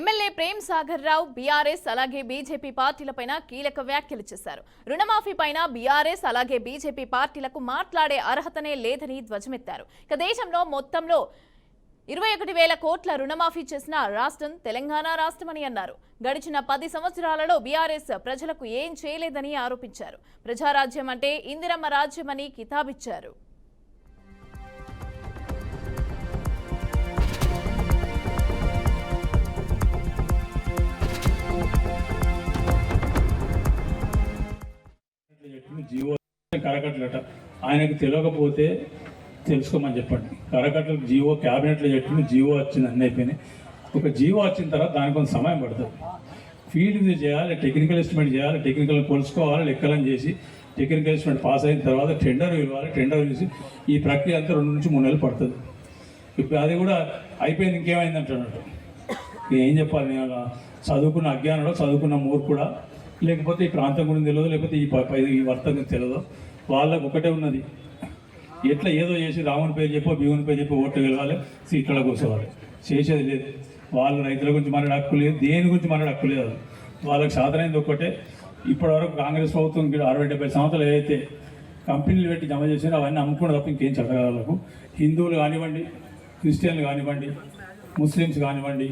MLA Prem Sagar రావు BRS అలాగే BJP పార్టీలపైన కీలక వ్యాఖ్యలు చేశారు. రుణమాఫీ పైన బీఆర్ఎస్ అలాగే బీజేపీ పార్టీలకు మాట్లాడే అర్హతనే లేదని ధ్వజమెత్తారు. ఇక దేశంలో మొత్తంలో 21,000 కోట్ల రుణమాఫీ చేసిన రాష్ట్రం తెలంగాణ రాష్ట్రమని అన్నారు. గడిచిన 10 సంవత్సరాలలో బీఆర్ఎస్ ప్రజలకు ఏం చేయలేదని ఆరోపించారు. ప్రజారాజ్యం అంటే ఇందిరమ్మ రాజ్యమని కితాబిచ్చారు. జీవో కరకట్లట ఆయనకు తెలియకపోతే తెలుసుకోమని చెప్పండి. కరకట్ల జీవో క్యాబినెట్లో చెప్పిన జీవో వచ్చింది, అన్నీ అయిపోయినాయి. ఒక జీవో వచ్చిన తర్వాత దానికి కొంత సమయం పడుతుంది. ఫీల్డ్ విజిట్ చేయాలి, టెక్నికల్ ఎస్టిమేట్ చేయాలి, టెక్నికల్ కొలుసుకోవాలి, లెక్కలను చేసి టెక్నికల్ ఎస్టిమేట్ పాస్ అయిన తర్వాత టెండర్ ఇవ్వాలి, టెండర్ వేసి ఈ ప్రక్రియ అంతా 2 నుంచి 3 నెలలు పడుతుంది. ఇప్పుడు అది కూడా అయిపోయింది, ఇంకేమైంది అంటున్నట్టు ఏం చెప్పాలి? నేను చదువుకున్న అజ్ఞానంలో చదువుకున్న మూర్ఖుడా, లేకపోతే ఈ ప్రాంతం గురించి తెలియదు, లేకపోతే ఈ వర్తం గురించి తెలియదు. వాళ్ళకు ఒకటే ఉన్నది, ఎట్లా ఏదో చేసి రాముని పేరు చెప్పో భీముని పేరు చెప్పి ఓట్లు గెలవాలి, సీట్లలో కూర్చోవాలి. చేసేది లేదు. వాళ్ళు రైతుల గురించి మాట్లాడే హక్కు లేదు, దేని గురించి మాట్లాడే హక్కు లేదు. వాళ్ళకి సాధనైంది ఒక్కటే. ఇప్పటివరకు కాంగ్రెస్ ప్రభుత్వం 60-70 సంవత్సరాలు ఏదైతే కంపెనీలు పెట్టి జమ చేసినా అవన్నీ అమ్ముకున్న తప్ప ఇంకేం చట్టగాలకు. హిందువులు కానివ్వండి, క్రిస్టియన్లు కానివ్వండి, ముస్లిమ్స్ కానివ్వండి,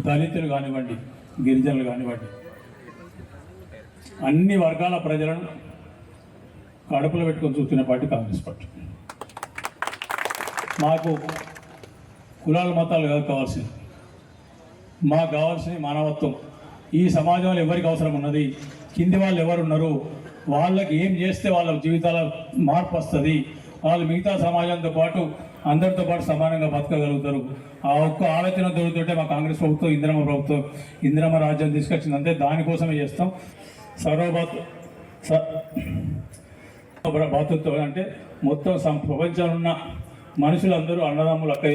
దళితులు కానివ్వండి, గిరిజనులు కానివ్వండి, అన్ని వర్గాల ప్రజలను కడుపులో పెట్టుకొని చూస్తున్న పార్టీ కాంగ్రెస్ పార్టీ. మాకు కులాల మతాలు కాదు కావాల్సింది, మాకు కావాల్సింది మానవత్వం. ఈ సమాజంలో ఎవరికి అవసరం ఉన్నది, కింది వాళ్ళు ఎవరు ఉన్నారు, వాళ్ళకి ఏం చేస్తే వాళ్ళ జీవితాల మార్పు వస్తుంది, వాళ్ళు మిగతా సమాజంతో పాటు అందరితో పాటు సమానంగా బతకగలుగుతారు. ఆ ఒక్క ఆలోచన దొరుకుతుంటే మా కాంగ్రెస్ ప్రభుత్వం ఇందిరమ్మ రాజ్యం తీసుకొచ్చింది. అంతే, దానికోసమే చేస్తాం. భాతృత్వం అంటే మొత్తం ప్రపంచంలో ఉన్న మనుషులందరూ అన్నదమ్ములు అక్క